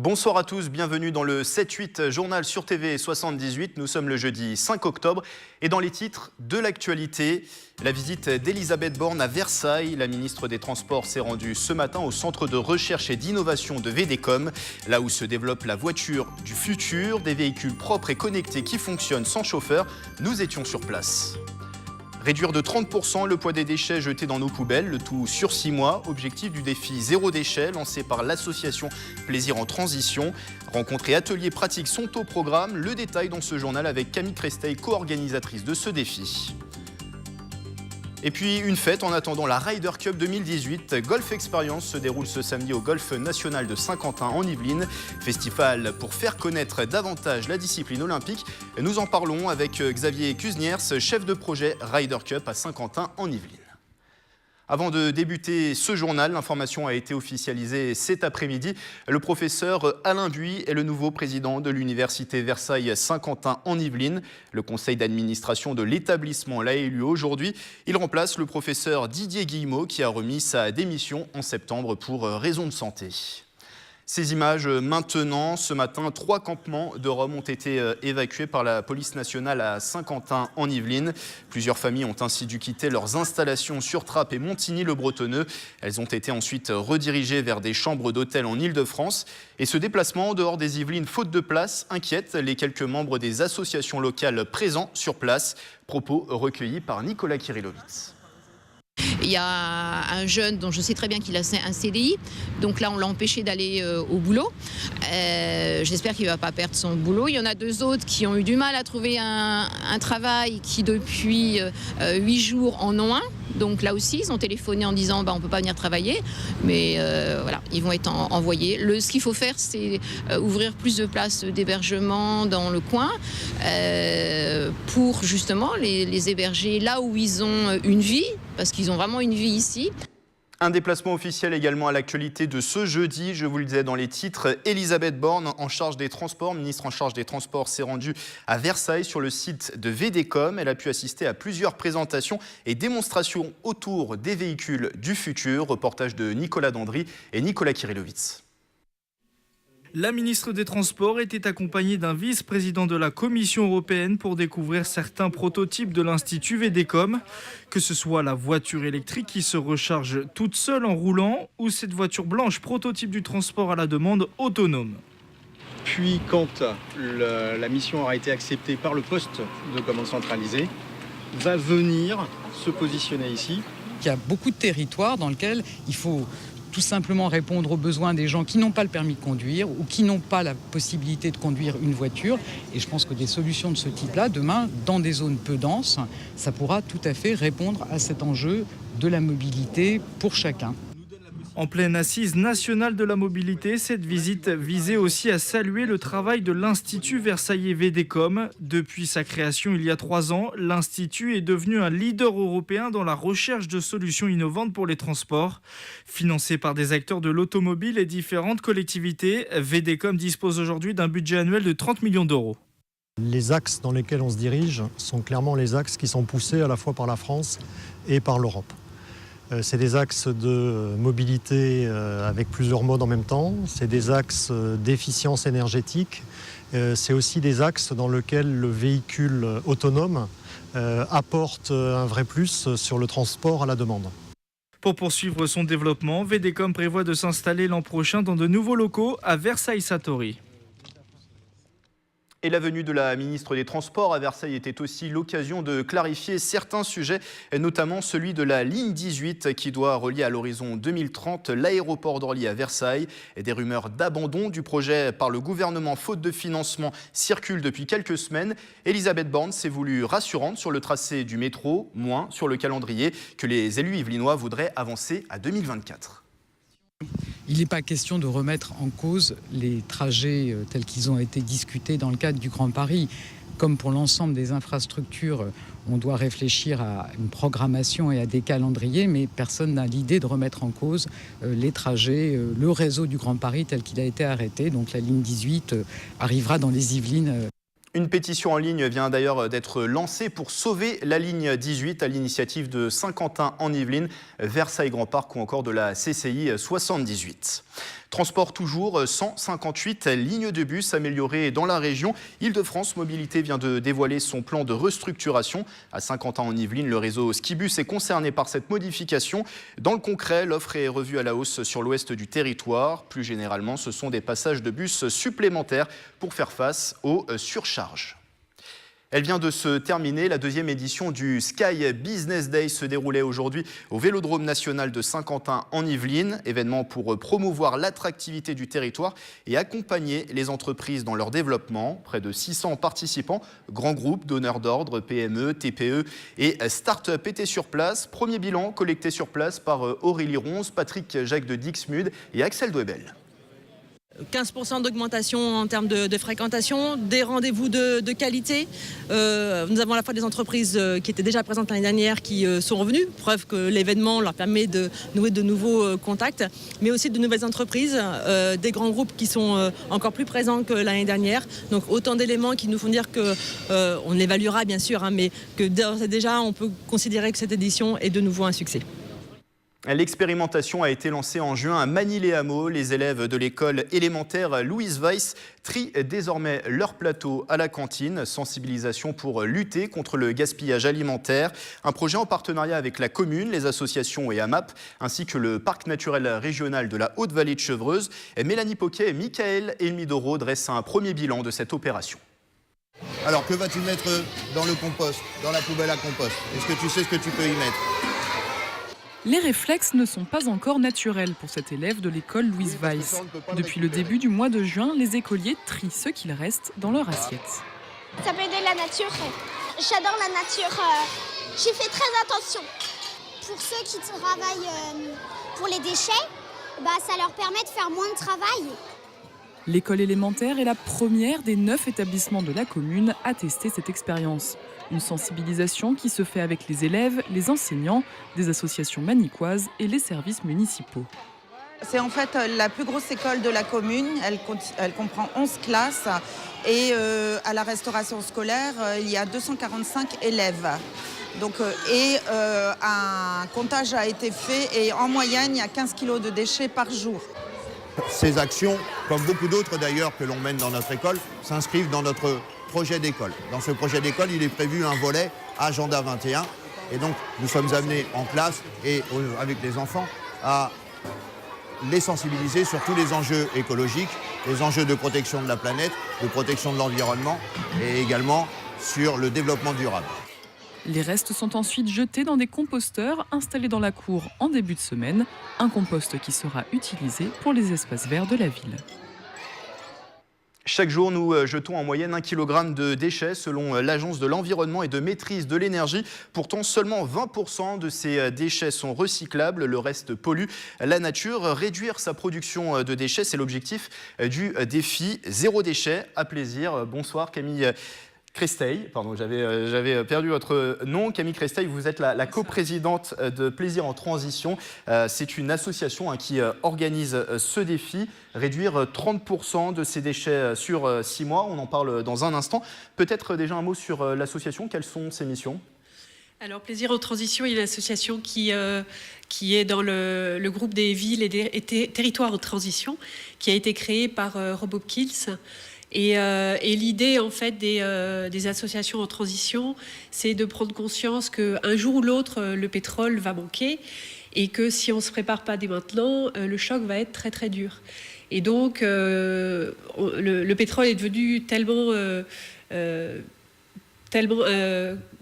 Bonsoir à tous, bienvenue dans le 7-8 journal sur TV 78. Nous sommes le jeudi 5 octobre et dans les titres de l'actualité, la visite d'Elisabeth Borne à Versailles. La ministre des Transports s'est rendue ce matin au centre de recherche et d'innovation de VDCOM, là où se développe la voiture du futur, des véhicules propres et connectés qui fonctionnent sans chauffeur. Nous étions sur place. Réduire de 30% le poids des déchets jetés dans nos poubelles, le tout sur 6 mois. Objectif du défi zéro déchet lancé par l'association Plaisir en Transition. Rencontres et ateliers pratiques sont au programme. Le détail dans ce journal avec Camille Cresteil, co-organisatrice de ce défi. Et puis une fête en attendant la Ryder Cup 2018. Golf Experience se déroule ce samedi au Golf National de Saint-Quentin en Yvelines. Festival pour faire connaître davantage la discipline olympique. Nous en parlons avec Xavier Kuzniers, chef de projet Ryder Cup à Saint-Quentin en Yvelines. Avant de débuter ce journal, l'information a été officialisée cet après-midi. Le professeur Alain Buis est le nouveau président de l'université Versailles-Saint-Quentin en Yvelines. Le conseil d'administration de l'établissement l'a élu aujourd'hui. Il remplace le professeur Didier Guillemot qui a remis sa démission en septembre pour raison de santé. Ces images maintenant, ce matin, 3 campements de Roms ont été évacués par la police nationale à Saint-Quentin en Yvelines. Plusieurs familles ont ainsi dû quitter leurs installations sur Trappes et Montigny-le-Bretonneux. Elles ont été ensuite redirigées vers des chambres d'hôtel en Île-de-France. Et ce déplacement en dehors des Yvelines, faute de place, inquiète les quelques membres des associations locales présents sur place. Propos recueillis par Nicolas Kirillovitz. Il y a un jeune dont je sais très bien qu'il a un CDI, donc là on l'a empêché d'aller au boulot. J'espère qu'il ne va pas perdre son boulot. Il y en a 2 autres qui ont eu du mal à trouver un travail, qui depuis 8 jours en ont un. Donc là aussi, ils ont téléphoné en disant on ne peut pas venir travailler, mais voilà, ils vont être envoyés. Ce qu'il faut faire, c'est ouvrir plus de places d'hébergement dans le coin pour justement les héberger là où ils ont une vie, parce qu'ils ont vraiment une vie ici. Un déplacement officiel également à l'actualité de ce jeudi, je vous le disais dans les titres. Elisabeth Borne, en charge des transports, ministre en charge des transports, s'est rendue à Versailles sur le site de VDCOM. Elle a pu assister à plusieurs présentations et démonstrations autour des véhicules du futur. Reportage de Nicolas Dandry et Nicolas Kirillovitz. La ministre des Transports était accompagnée d'un vice-président de la Commission européenne pour découvrir certains prototypes de l'Institut VDCOM, que ce soit la voiture électrique qui se recharge toute seule en roulant ou cette voiture blanche prototype du transport à la demande autonome. Puis quand la mission aura été acceptée par le poste de commande centralisée, va venir se positionner ici. Il y a beaucoup de territoires dans lesquels il faut tout simplement répondre aux besoins des gens qui n'ont pas le permis de conduire ou qui n'ont pas la possibilité de conduire une voiture. Et je pense que des solutions de ce type-là, demain, dans des zones peu denses, ça pourra tout à fait répondre à cet enjeu de la mobilité pour chacun. En pleine assise nationale de la mobilité, cette visite visait aussi à saluer le travail de l'Institut Versailles VDCOM. Depuis sa création il y a 3 ans, l'Institut est devenu un leader européen dans la recherche de solutions innovantes pour les transports. Financé par des acteurs de l'automobile et différentes collectivités, VDCOM dispose aujourd'hui d'un budget annuel de 30 millions d'euros. Les axes dans lesquels on se dirige sont clairement les axes qui sont poussés à la fois par la France et par l'Europe. C'est des axes de mobilité avec plusieurs modes en même temps, c'est des axes d'efficience énergétique, c'est aussi des axes dans lesquels le véhicule autonome apporte un vrai plus sur le transport à la demande. Pour poursuivre son développement, VDCOM prévoit de s'installer l'an prochain dans de nouveaux locaux à Versailles-Satori. Et la venue de la ministre des Transports à Versailles était aussi l'occasion de clarifier certains sujets, notamment celui de la ligne 18 qui doit relier à l'horizon 2030 l'aéroport d'Orly à Versailles. Des rumeurs d'abandon du projet par le gouvernement faute de financement circulent depuis quelques semaines. Elisabeth Borne s'est voulue rassurante sur le tracé du métro, moins sur le calendrier que les élus yvelinois voudraient avancer à 2024. Il n'est pas question de remettre en cause les trajets tels qu'ils ont été discutés dans le cadre du Grand Paris. Comme pour l'ensemble des infrastructures, on doit réfléchir à une programmation et à des calendriers, mais personne n'a l'idée de remettre en cause les trajets, le réseau du Grand Paris tel qu'il a été arrêté. Donc la ligne 18 arrivera dans les Yvelines. Une pétition en ligne vient d'ailleurs d'être lancée pour sauver la ligne 18 à l'initiative de Saint-Quentin en Yvelines, Versailles Grand Parc ou encore de la CCI 78. Transport toujours, 158 lignes de bus améliorées dans la région. Île-de-France Mobilité vient de dévoiler son plan de restructuration. À Saint-Quentin-en-Yvelines, le réseau Skibus est concerné par cette modification. Dans le concret, l'offre est revue à la hausse sur l'ouest du territoire. Plus généralement, ce sont des passages de bus supplémentaires pour faire face aux surcharges. Elle vient de se terminer. La deuxième édition du Sky Business Day se déroulait aujourd'hui au Vélodrome national de Saint-Quentin-en-Yvelines. Événement pour promouvoir l'attractivité du territoire et accompagner les entreprises dans leur développement. Près de 600 participants, grands groupes, donneurs d'ordre, PME, TPE et start-up étaient sur place. Premier bilan collecté sur place par Aurélie Ronze, Patrick Jacques de Dixmude et Axel Dwebel. 15% d'augmentation en termes de fréquentation, des rendez-vous de qualité. Nous avons à la fois des entreprises qui étaient déjà présentes l'année dernière qui sont revenues, preuve que l'événement leur permet de nouer de nouveaux contacts, mais aussi de nouvelles entreprises, des grands groupes qui sont encore plus présents que l'année dernière. Donc autant d'éléments qui nous font dire qu'on évaluera bien sûr, mais que déjà on peut considérer que cette édition est de nouveau un succès. L'expérimentation a été lancée en juin à Magny-les-Hameaux. Les élèves de l'école élémentaire Louise Weiss trient désormais leur plateau à la cantine. Sensibilisation pour lutter contre le gaspillage alimentaire. Un projet en partenariat avec la commune, les associations et AMAP, ainsi que le parc naturel régional de la Haute-Vallée de Chevreuse. Mélanie Poquet et Michael Elmidoro dressent un premier bilan de cette opération. Alors que vas-tu mettre dans le compost, dans la poubelle à compost? Est-ce que tu sais ce que tu peux y mettre? Les réflexes ne sont pas encore naturels pour cet élève de l'école Louise Weiss. Depuis le début du mois de juin, les écoliers trient ce qu'il reste dans leur assiette. Ça peut aider la nature. J'adore la nature. J'y fais très attention. Pour ceux qui travaillent pour les déchets, ça leur permet de faire moins de travail. L'école élémentaire est la première des 9 établissements de la commune à tester cette expérience. Une sensibilisation qui se fait avec les élèves, les enseignants, des associations manicoises et les services municipaux. C'est en fait la plus grosse école de la commune, elle comprend 11 classes et à la restauration scolaire, il y a 245 élèves. Donc, un comptage a été fait et en moyenne, il y a 15 kilos de déchets par jour. Ces actions, comme beaucoup d'autres d'ailleurs que l'on mène dans notre école, s'inscrivent dans notre projet d'école. Dans ce projet d'école, il est prévu un volet Agenda 21. Et donc, nous sommes amenés en classe et avec les enfants à les sensibiliser sur tous les enjeux écologiques, les enjeux de protection de la planète, de protection de l'environnement et également sur le développement durable. Les restes sont ensuite jetés dans des composteurs installés dans la cour en début de semaine, un compost qui sera utilisé pour les espaces verts de la ville. Chaque jour, nous jetons en moyenne 1 kg de déchets selon l'Agence de l'environnement et de maîtrise de l'énergie. Pourtant, seulement 20% de ces déchets sont recyclables, le reste pollue la nature. Réduire sa production de déchets, c'est l'objectif du défi Zéro déchet à plaisir. Bonsoir Camille Cresteil, pardon, j'avais perdu votre nom. Camille Cresteil, vous êtes la coprésidente de Plaisir en Transition. C'est une association qui organise ce défi, réduire 30% de ses déchets sur 6 mois. On en parle dans un instant. Peut-être déjà un mot sur l'association. Quelles sont ses missions ? Alors, Plaisir en Transition est une association qui est dans le groupe des villes et des territoires en transition, qui a été créé par Rob Hopkins. Et l'idée en fait des associations en transition, c'est de prendre conscience qu'un jour ou l'autre, le pétrole va manquer et que si on ne se prépare pas dès maintenant, le choc va être très très dur. Et donc, le pétrole est devenu tellement... on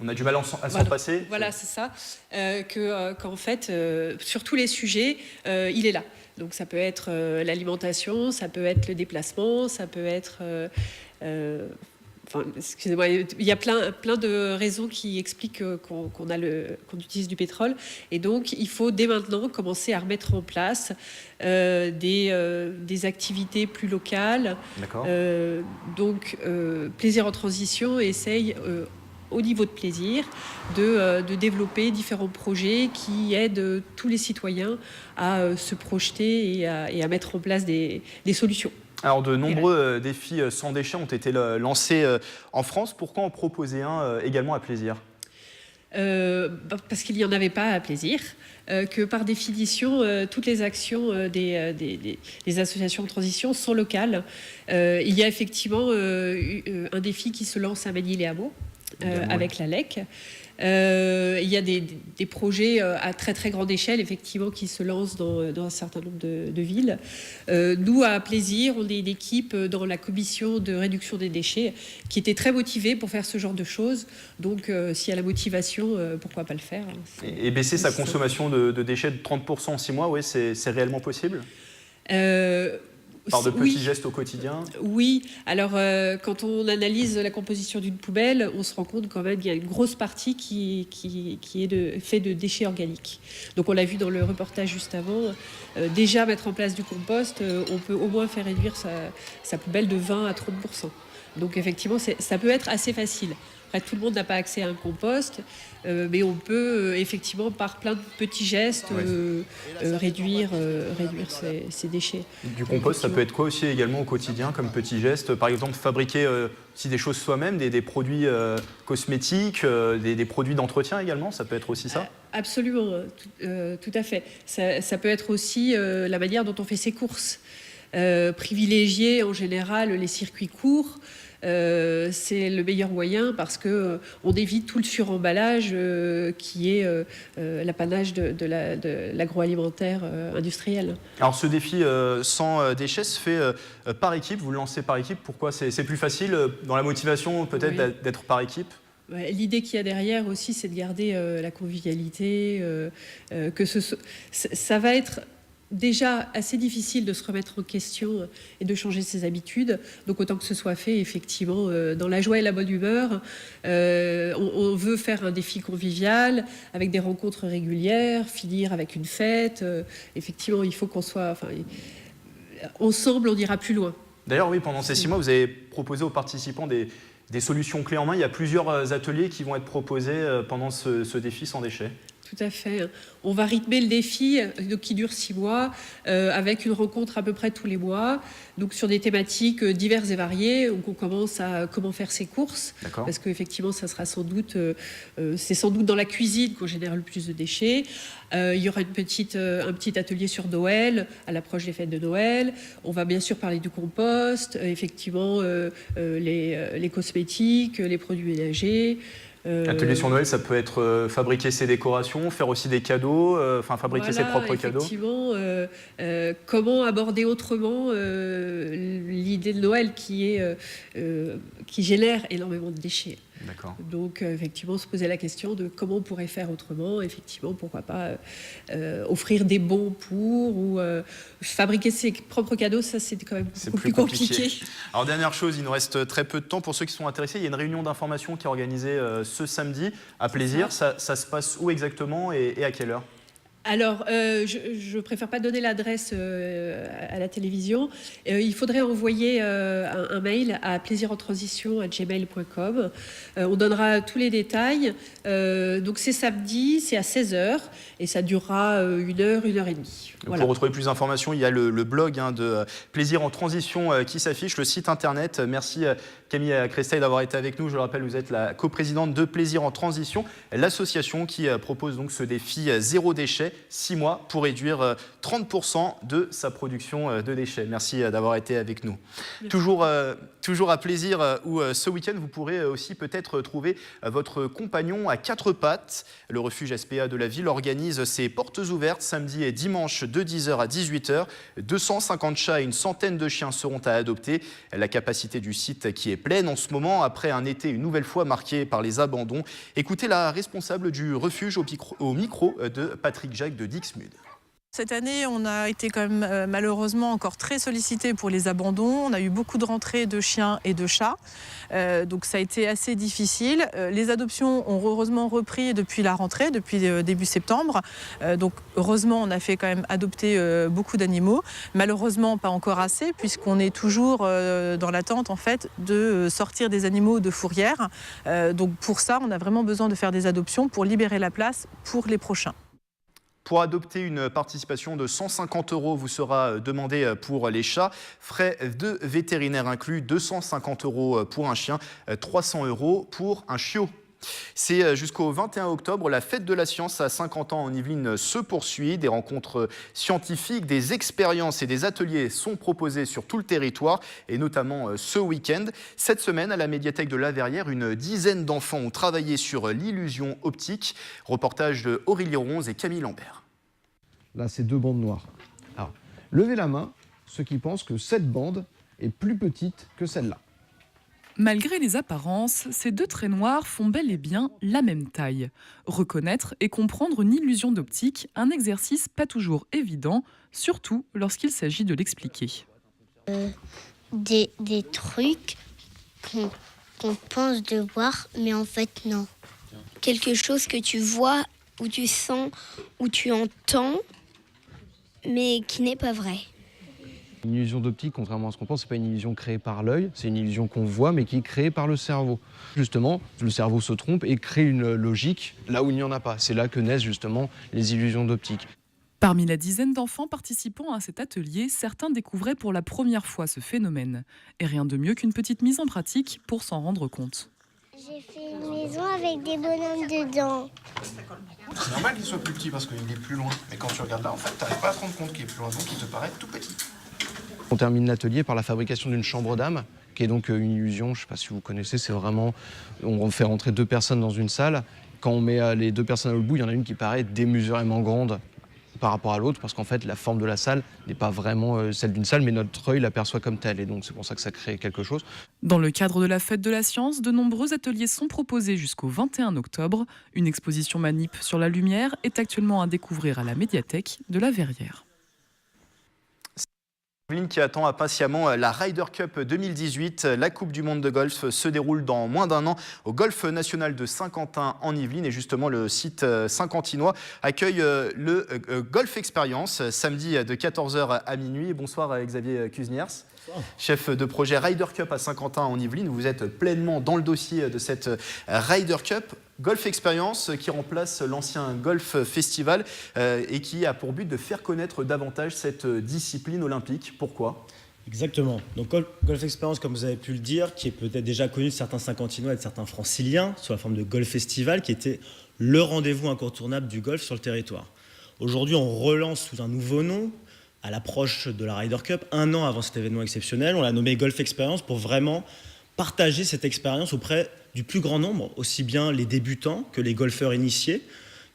a du mal à s'en passer. Voilà, c'est ça. Qu'en fait, sur tous les sujets, il est là. Donc ça peut être l'alimentation, ça peut être le déplacement, ça peut être... excusez-moi, il y a plein de raisons qui expliquent qu'on utilise du pétrole. Et donc, il faut dès maintenant commencer à remettre en place des activités plus locales. D'accord. Plaisir en Transition essaye... au niveau de Plaisir, de développer différents projets qui aident tous les citoyens à se projeter et à mettre en place des solutions. Alors, de nombreux défis sans déchets ont été lancés en France. Pourquoi en proposer un également à Plaisir ? parce qu'il n'y en avait pas à Plaisir, que par définition, toutes les actions des associations de transition sont locales. Il y a effectivement un défi qui se lance à Manille-les-Hameaux avec la LEC. Il y a des projets à très très grande échelle, effectivement, qui se lancent dans un certain nombre de villes. Nous, à Plaisir, on est une équipe dans la commission de réduction des déchets qui était très motivée pour faire ce genre de choses. Donc, s'il y a la motivation, pourquoi pas le faire, hein. Et baisser sa consommation de déchets de 30% en 6 mois, oui, c'est réellement possible par de petits gestes au quotidien? Oui, alors quand on analyse la composition d'une poubelle, on se rend compte quand même qu'il y a une grosse partie qui est fait de déchets organiques. Donc on l'a vu dans le reportage juste avant, déjà mettre en place du compost, on peut au moins faire réduire sa poubelle de 20 à 30%. Donc effectivement, ça peut être assez facile. Après, tout le monde n'a pas accès à un compost, mais on peut effectivement, par plein de petits gestes, réduire ces déchets. Du compost, ça peut être quoi aussi également au quotidien comme petits gestes? Par exemple, fabriquer aussi des choses soi-même, des produits cosmétiques, des produits d'entretien également, ça peut être aussi ça? Absolument, tout à fait. Ça peut être aussi la manière dont on fait ses courses. Privilégier en général les circuits courts. C'est le meilleur moyen parce qu'on évite tout le suremballage qui est l'apanage de l'agroalimentaire industriel. Alors ce défi sans déchets se fait par équipe, vous le lancez par équipe. Pourquoi c'est plus facile dans la motivation peut-être d'être par équipe? L'idée qu'il y a derrière aussi, c'est de garder la convivialité, ça va être déjà assez difficile de se remettre en question et de changer ses habitudes. Donc autant que ce soit fait effectivement dans la joie et la bonne humeur. On veut faire un défi convivial avec des rencontres régulières, finir avec une fête. Effectivement, il faut qu'on soit... ensemble, on ira plus loin. D'ailleurs, oui, pendant ces 6 mois, vous avez proposé aux participants des solutions clés en main. Il y a plusieurs ateliers qui vont être proposés pendant ce défi sans déchets. Tout à fait. On va rythmer le défi qui dure 6 mois avec une rencontre à peu près tous les mois, donc sur des thématiques diverses et variées. Donc on commence à comment faire ses courses, parce qu'effectivement ça sera sans doute, c'est sans doute dans la cuisine qu'on génère le plus de déchets. Il y aura un petit atelier sur Noël, à l'approche des fêtes de Noël. On va bien sûr parler du compost, effectivement les cosmétiques, les produits ménagers. Atelier sur Noël, ça peut être fabriquer ses décorations, faire aussi des cadeaux, fabriquer ses propres cadeaux. Effectivement, comment aborder autrement l'idée de Noël qui génère énormément de déchets. D'accord. Donc effectivement, se poser la question de comment on pourrait faire autrement. Effectivement, pourquoi pas offrir des bons pour ou fabriquer ses propres cadeaux, ça c'est quand même beaucoup plus compliqué. Alors dernière chose, il nous reste très peu de temps. Pour ceux qui sont intéressés, il y a une réunion d'information qui est organisée ce samedi à Plaisir. Ça se passe où exactement et à quelle heure? Alors, je préfère pas donner l'adresse à la télévision. Il faudrait envoyer un mail à plaisirentransition@gmail.com. On donnera tous les détails. Donc c'est samedi, c'est à 16h et ça durera 1 heure, 1 heure et demie. Voilà. Pour retrouver plus d'informations, il y a le blog de Plaisir en Transition qui s'affiche, le site internet. Merci Camille Crestail d'avoir été avec nous. Je le rappelle, vous êtes la coprésidente de Plaisir en Transition, l'association qui propose donc ce défi zéro déchet, 6 mois pour réduire 30% de sa production de déchets. Merci d'avoir été avec nous. Toujours à Plaisir, où ce week-end, vous pourrez aussi peut-être trouver votre compagnon à 4 pattes. Le refuge SPA de la ville organise ses portes ouvertes samedi et dimanche de 10h à 18h. 250 chats et une centaine de chiens seront à adopter. La capacité du site qui est pleine en ce moment, après un été une nouvelle fois marqué par les abandons. Écoutez la responsable du refuge au micro de Patrick Jacques de Dixmude. Cette année, on a été quand même malheureusement encore très sollicité pour les abandons. On a eu beaucoup de rentrées de chiens et de chats, donc ça a été assez difficile. Les adoptions ont heureusement repris depuis la rentrée, depuis début septembre. Donc heureusement, on a fait quand même adopter beaucoup d'animaux. Malheureusement, pas encore assez, puisqu'on est toujours dans l'attente en fait de sortir des animaux de fourrière. Donc pour ça, on a vraiment besoin de faire des adoptions pour libérer la place pour les prochains. Pour adopter, une participation de 150 € vous sera demandée pour les chats. Frais de vétérinaire inclus, 250 € pour un chien, 300 € pour un chiot. C'est jusqu'au 21 octobre, la fête de la science à Saint-Quentin en Yvelines se poursuit. Des rencontres scientifiques, des expériences et des ateliers sont proposés sur tout le territoire et notamment ce week-end. Cette semaine, à la médiathèque de La Verrière, une dizaine d'enfants ont travaillé sur l'illusion optique. Reportage de Aurélie Ronze et Camille Lambert. Là, c'est 2 bandes noires. Alors, levez la main, ceux qui pensent que cette bande est plus petite que celle-là. Malgré les apparences, ces 2 traits noirs font bel et bien la même taille. Reconnaître et comprendre une illusion d'optique, un exercice pas toujours évident, surtout lorsqu'il s'agit de l'expliquer. Des trucs qu'on pense de voir, mais en fait non. Quelque chose que tu vois, ou tu sens, ou tu entends, mais qui n'est pas vrai. Une illusion d'optique, contrairement à ce qu'on pense, c'est pas une illusion créée par l'œil, c'est une illusion qu'on voit mais qui est créée par le cerveau. Justement, le cerveau se trompe et crée une logique là où il n'y en a pas. C'est là que naissent justement les illusions d'optique. Parmi la dizaine d'enfants participant à cet atelier, certains découvraient pour la première fois ce phénomène. Et rien de mieux qu'une petite mise en pratique pour s'en rendre compte. J'ai fait une maison avec des bonhommes dedans. C'est normal qu'il soit plus petit parce qu'il est plus loin. Mais quand tu regardes là, en fait, tu n'arrives pas à te rendre compte qu'il est plus loin, donc il te paraît tout petit. On termine l'atelier par la fabrication d'une chambre d'âme, qui est donc une illusion, je ne sais pas si vous connaissez, c'est vraiment, on fait rentrer 2 personnes dans une salle. Quand on met les 2 personnes à l'autre bout, il y en a une qui paraît démesurément grande par rapport à l'autre, parce qu'en fait, la forme de la salle n'est pas vraiment celle d'une salle, mais notre œil l'aperçoit comme telle, et donc c'est pour ça que ça crée quelque chose. Dans le cadre de la fête de la science, de nombreux ateliers sont proposés jusqu'au 21 octobre. Une exposition manip sur la lumière est actuellement à découvrir à la médiathèque de La Verrière. Qui attend impatiemment la Ryder Cup 2018. La Coupe du monde de golf se déroule dans moins d'1 an au Golf National de Saint-Quentin en Yvelines. Et justement, le site saint-quentinois accueille le Golf Experience samedi de 14h à minuit. Bonsoir Xavier Kuzniers, chef de projet Ryder Cup à Saint-Quentin en Yvelines. Vous êtes pleinement dans le dossier de cette Ryder Cup. Golf Experience qui remplace l'ancien Golf Festival et qui a pour but de faire connaître davantage cette discipline olympique. Pourquoi ? Exactement. Donc Golf Experience, comme vous avez pu le dire, qui est peut-être déjà connu de certains Saint-Quentinois et de certains Franciliens, sous la forme de Golf Festival, qui était le rendez-vous incontournable du golf sur le territoire. Aujourd'hui, on relance sous un nouveau nom, à l'approche de la Ryder Cup, 1 an avant cet événement exceptionnel. On l'a nommé Golf Experience pour vraiment partager cette expérience auprès du plus grand nombre, aussi bien les débutants que les golfeurs initiés.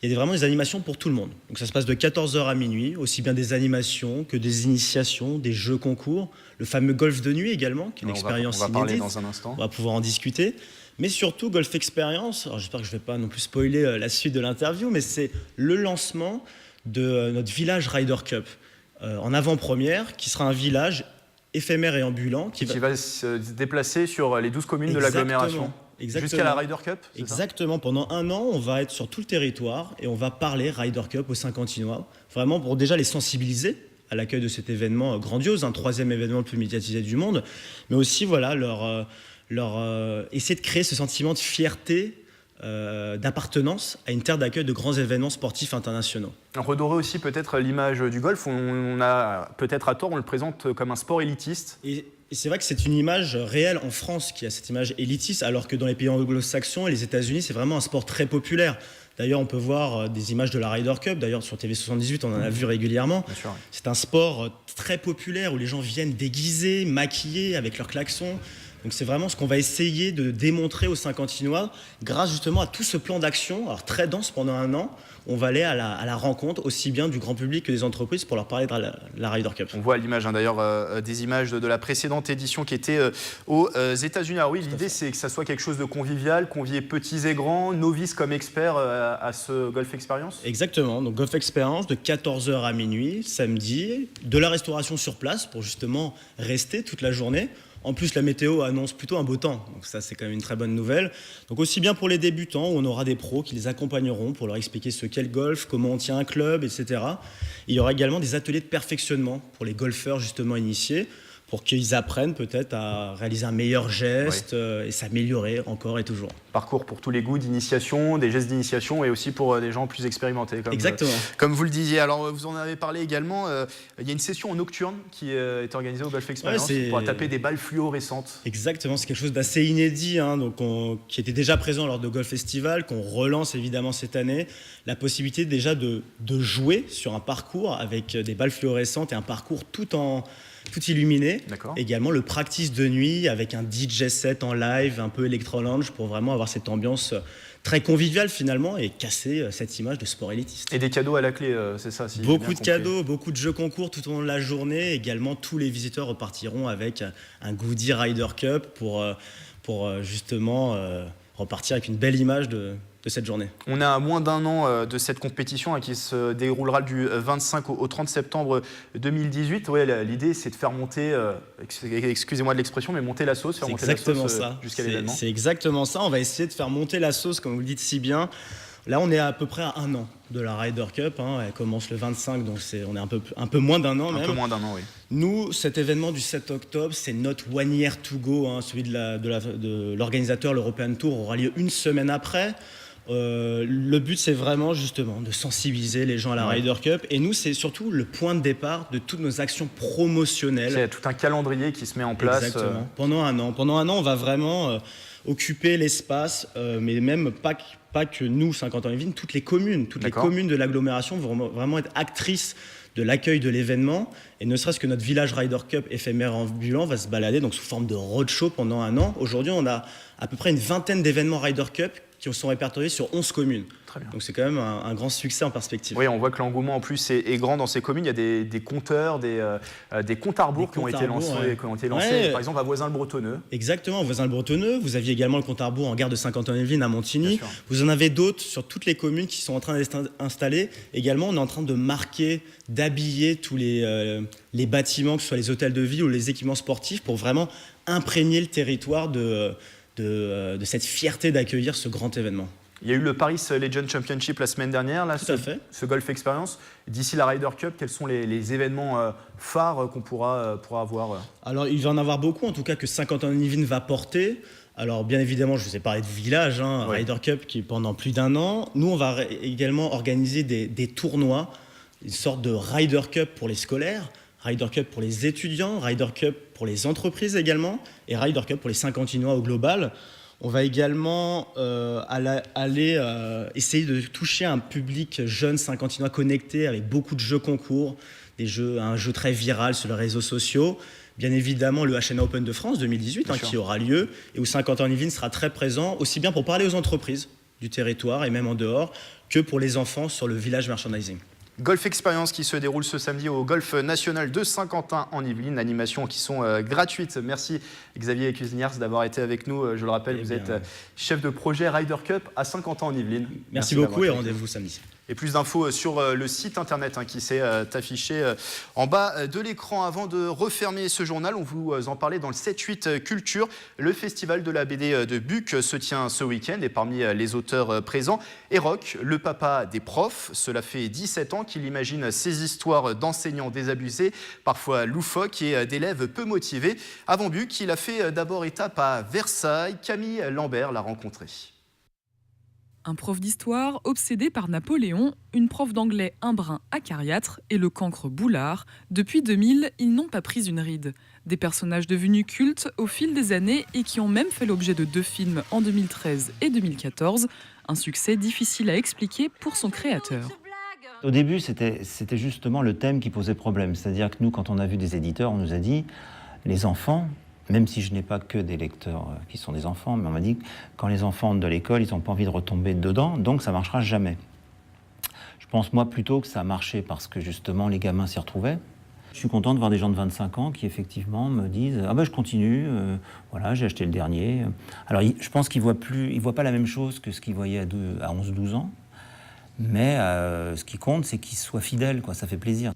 Il y a vraiment des animations pour tout le monde. Donc ça se passe de 14h à minuit, aussi bien des animations que des initiations, des jeux concours, le fameux golf de nuit également, qui est une expérience inédite. On va parler dans un instant. On va pouvoir en discuter. Mais surtout, Golf Experience, alors j'espère que je ne vais pas non plus spoiler la suite de l'interview, mais c'est le lancement de notre village Ryder Cup en avant-première, qui sera un village éphémère et ambulant. Qui va se déplacer sur les 12 communes de l'agglomération. Jusqu'à la Ryder Cup. Exactement. Pendant 1 an, on va être sur tout le territoire et on va parler Ryder Cup aux Saint-Quentinois, vraiment pour déjà les sensibiliser à l'accueil de cet événement grandiose, un 3e événement le plus médiatisé du monde, mais aussi voilà, essayer de créer ce sentiment de fierté, d'appartenance à une terre d'accueil de grands événements sportifs internationaux. Redorer aussi peut-être l'image du golf, on a peut-être à tort, on le présente comme un sport élitiste. Et c'est vrai que c'est une image réelle en France qui a cette image élitiste, alors que dans les pays anglo-saxons et les États-Unis, c'est vraiment un sport très populaire. D'ailleurs, on peut voir des images de la Ryder Cup. D'ailleurs, sur TV78, on en a vu régulièrement. Sûr, oui. C'est un sport très populaire où les gens viennent déguisés, maquillés, avec leurs klaxons. Donc c'est vraiment ce qu'on va essayer de démontrer aux Saint-Quentinois grâce justement à tout ce plan d'action, alors très dense pendant 1 an. On va aller à la rencontre aussi bien du grand public que des entreprises pour leur parler de la Ryder Cup. On voit à l'image d'ailleurs des images de la précédente édition qui était aux États-Unis. Alors oui, l'idée c'est que ça soit quelque chose de convivial, convier petits et grands, novices comme experts à ce Golf Experience. Exactement, donc Golf Experience de 14h à minuit, samedi, de la restauration sur place pour justement rester toute la journée. En plus, la météo annonce plutôt un beau temps, donc ça c'est quand même une très bonne nouvelle. Donc aussi bien pour les débutants, où on aura des pros qui les accompagneront pour leur expliquer ce qu'est le golf, comment on tient un club, etc. Il y aura également des ateliers de perfectionnement pour les golfeurs justement initiés, pour qu'ils apprennent peut-être à réaliser un meilleur geste et s'améliorer encore et toujours. parcours pour tous les goûts d'initiation, des gestes d'initiation et aussi pour des gens plus expérimentés. Exactement. Comme vous le disiez. Alors, vous en avez parlé également. Il y a une session en nocturne qui est organisée au Golf Experience pour taper des balles fluorescentes. Exactement, c'est quelque chose d'assez inédit, hein, qui était déjà présent lors de Golf Festival, qu'on relance évidemment cette année. La possibilité déjà de jouer sur un parcours avec des balles fluorescentes et un parcours tout illuminé. Également le practice de nuit avec un DJ set en live, un peu Electro Lounge, pour vraiment avoir cette ambiance très conviviale finalement et casser cette image de sport élitiste. Et des cadeaux à la clé, c'est ça? Si beaucoup de cadeaux, beaucoup de jeux concours tout au long de la journée. Également, tous les visiteurs repartiront avec un Goody Ryder Cup pour justement repartir avec une belle image de cette journée. On a à moins d'un an de cette compétition qui se déroulera du 25 au 30 septembre 2018. Ouais, l'idée, c'est de faire monter, excusez-moi de l'expression, mais monter la sauce, faire monter la sauce jusqu'à l'événement. C'est exactement ça. On va essayer de faire monter la sauce, comme vous le dites si bien. Là, on est à peu près à un an de la Ryder Cup. Elle commence le 25, donc on est un peu moins d'un an même. Un peu moins d'un an, oui. Nous, cet événement du 7 octobre, c'est notre One Year to Go. Celui de l'organisateur, l'European Tour, aura lieu une semaine après. Le but, c'est vraiment justement de sensibiliser les gens à la Ryder Cup. Et nous, c'est surtout le point de départ de toutes nos actions promotionnelles. C'est tout un calendrier qui se met en place. Exactement. Pendant un an, on va vraiment occuper l'espace, mais même pas que nous, 50 ans et Yvelines, toutes les communes de l'agglomération vont vraiment être actrices de l'accueil de l'événement. Et ne serait-ce que notre village Ryder Cup éphémère ambulant va se balader donc sous forme de roadshow pendant un an. Aujourd'hui, on a à peu près une vingtaine d'événements Ryder Cup qui sont répertoriés sur 11 communes. Très bien. Donc c'est quand même un grand succès en perspective. Oui, on voit que l'engouement en plus est grand dans ces communes. Il y a des compteurs, des comptes à rebours qui ont été lancés. Ouais. Par exemple à Voisins-le-Bretonneux. Exactement, Voisins-le-Bretonneux. Vous aviez également le compte à rebours en gare de Saint-Quentin-en-Yvelines à Montigny. Vous en avez d'autres sur toutes les communes qui sont en train d'être installées. Également, on est en train de marquer, d'habiller tous les bâtiments, que ce soit les hôtels de ville ou les équipements sportifs, pour vraiment imprégner le territoire de cette fierté d'accueillir ce grand événement. Il y a eu le Paris Legend Championship la semaine dernière, là, ce Golf Experience. D'ici la Ryder Cup, quels sont les événements phares qu'on pourra avoir? Alors, il va en avoir beaucoup, en tout cas que Saint-Quentin-en-Yvelines va porter. Alors, bien évidemment, je vous ai parlé de village, Ryder Cup qui est pendant plus d'un an. Nous, on va également organiser des tournois, une sorte de Ryder Cup pour les scolaires, Ryder Cup pour les étudiants, Ryder Cup pour les entreprises également, et Ryder Cup pour les Saint-Quentinois au global. On va également aller essayer de toucher un public jeune Saint-Quentinois connecté avec beaucoup de jeux concours, un jeu très viral sur les réseaux sociaux. Bien évidemment, le HNA Open de France 2018 qui aura lieu et où Saint-Quentin-en-Yvelines sera très présent, aussi bien pour parler aux entreprises du territoire et même en dehors, que pour les enfants sur le village merchandising. Golf Experience qui se déroule ce samedi au Golf National de Saint-Quentin-en-Yvelines, animations qui sont gratuites. Merci Xavier Cuisiniers d'avoir été avec nous. Je le rappelle, vous êtes chef de projet Ryder Cup à Saint-Quentin-en-Yvelines. Merci beaucoup et rendez-vous samedi. Et plus d'infos sur le site internet qui s'est affiché en bas de l'écran. Avant de refermer ce journal, on vous en parlait dans le 7-8 Culture. Le festival de la BD de Buc se tient ce week-end et parmi les auteurs présents, Eroc, le papa des profs. Cela fait 17 ans qu'il imagine ces histoires d'enseignants désabusés, parfois loufoques et d'élèves peu motivés. Avant Buc, il a fait d'abord étape à Versailles. Camille Lambert l'a rencontré. Un prof d'histoire obsédé par Napoléon, une prof d'anglais un brin acariâtre et le cancre Boulard. Depuis 2000, ils n'ont pas pris une ride. Des personnages devenus cultes au fil des années et qui ont même fait l'objet de 2 films en 2013 et 2014. Un succès difficile à expliquer pour son créateur. Au début, c'était justement le thème qui posait problème. C'est-à-dire que nous, quand on a vu des éditeurs, on nous a dit les enfants, même si je n'ai pas que des lecteurs qui sont des enfants, mais on m'a dit que quand les enfants entrent de l'école, ils n'ont pas envie de retomber dedans, donc ça ne marchera jamais. Je pense moi plutôt que ça a marché parce que justement les gamins s'y retrouvaient. Je suis content de voir des gens de 25 ans qui effectivement me disent « Ah ben je continue, voilà, j'ai acheté le dernier ». Alors je pense qu'ils ne voient pas la même chose que ce qu'ils voyaient à 11-12 ans, mais ce qui compte, c'est qu'ils soient fidèles, quoi, ça fait plaisir.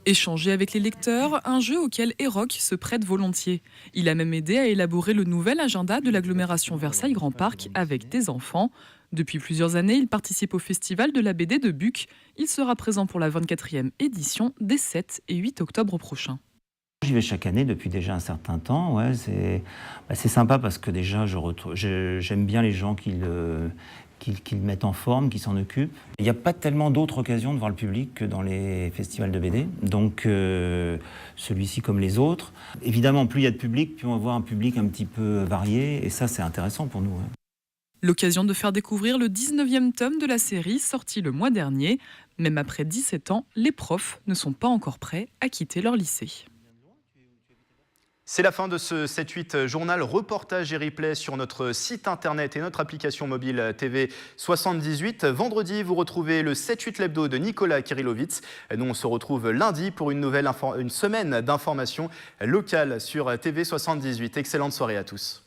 Échanger avec les lecteurs, un jeu auquel Eroc se prête volontiers. Il a même aidé à élaborer le nouvel agenda de l'agglomération Versailles Grand Parc avec des enfants. Depuis plusieurs années, il participe au festival de la BD de Buc. Il sera présent pour la 24e édition des 7 et 8 octobre prochains. j'y vais chaque année depuis déjà un certain temps. Ouais, c'est sympa parce que déjà, j'aime bien les gens qui le mettent en forme, qui s'en occupent. Il n'y a pas tellement d'autres occasions de voir le public que dans les festivals de BD. Donc, celui-ci comme les autres. Évidemment, plus il y a de public, plus on va voir un public un petit peu varié. Et ça, c'est intéressant pour nous. Ouais. L'occasion de faire découvrir le 19e tome de la série, sorti le mois dernier. Même après 17 ans, les profs ne sont pas encore prêts à quitter leur lycée. C'est la fin de ce 7-8 journal. Reportage et replay sur notre site internet et notre application mobile TV 78. Vendredi, vous retrouvez le 7-8 l'hebdo de Nicolas Kirillovitz. Nous, on se retrouve lundi pour une semaine d'informations locales sur TV 78. Excellente soirée à tous.